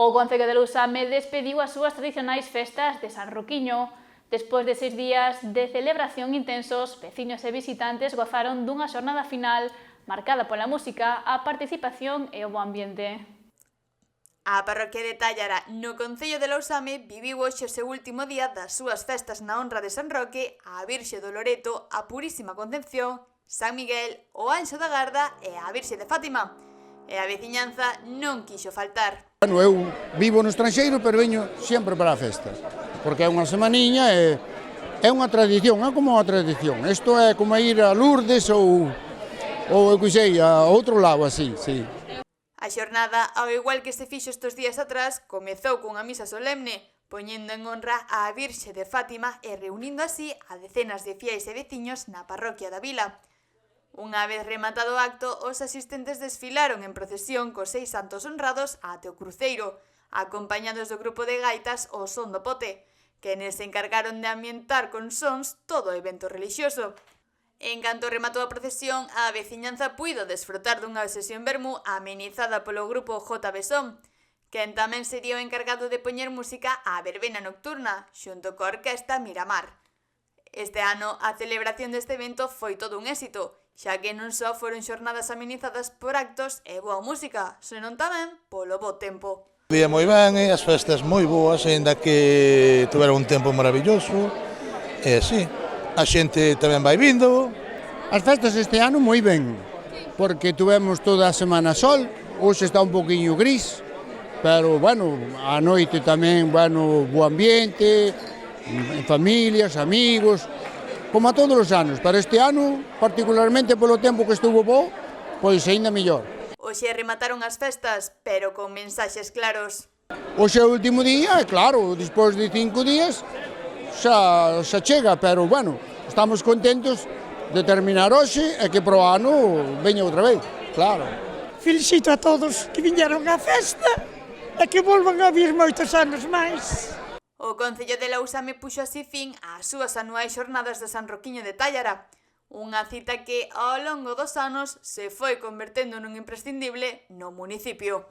O Concello de Lousame despediu as súas tradicionais festas de San Roquiño. Despois de 6 días de celebración intensos, veciños e visitantes gozaron dunha xornada final marcada pola música, a participación e o bo ambiente. A parroquia de Tállara, no Concello de Lousame, viviu hoxe o seu último día das súas festas na honra de San Roque, a Virxe do Loreto, a Purísima Concepción, San Miguel, o Anxo da Garda e a Virxe de Fátima. E a veciñanza non quixo faltar. Eu vivo no estranxeiro, pero veño sempre para a festa, porque é unha semaniña e é unha tradición, é como unha tradición. Isto é como ir a Lourdes ou eu que sei, a outro lado así, sí. A xornada, ao igual que se fixo estes días atrás, comezou cunha misa solemne, poñendo en honra á Virxe de Fátima e reunindo así a decenas de fiéis e veciños na parroquia da vila. Unha vez rematado o acto, os asistentes desfilaron en procesión cos 6 santos honrados ate o cruceiro, acompañados do grupo de gaitas O Son do Pote, quenes se encargaron de ambientar con sons todo o evento relixioso. En canto rematou a procesión, a veciñanza puido desfrutar dunha sesión vermú amenizada polo grupo JB Son, quen tamén sería o encargado de poñer música á verbena nocturna, xunto coa orquesta Miramar. Este ano, a celebración deste evento foi todo un éxito, xa que non só foron xornadas amenizadas por actos e boa música, senón tamén polo bo tempo. Vía moi ben, as festas moi boas, aínda que tuveron un tempo maravilloso, e así, a xente tamén vai vindo. As festas este ano moi ben, porque tuvemos toda a semana sol, hoxe está un poquinho gris, pero, bueno, a noite tamén, bueno, bo ambiente, en familias, amigos, como a todos os anos, pero este ano, particularmente polo tempo que estuvo bo, pois aínda mellor. Hoxe remataron as festas, pero con mensaxes claros. Hoxe é o último día, e claro, despois de 5 días, xa chega, pero, bueno, estamos contentos de terminar hoxe e que pro ano veña outra vez, claro. Felicito a todos que viñeron á festa e que volvan a vir moitos anos máis. O Concello de Lousame puxo así fin ás súas anuais xornadas de San Roquiño de Tállara, unha cita que ao longo dos anos se foi convertendo nun imprescindible no municipio.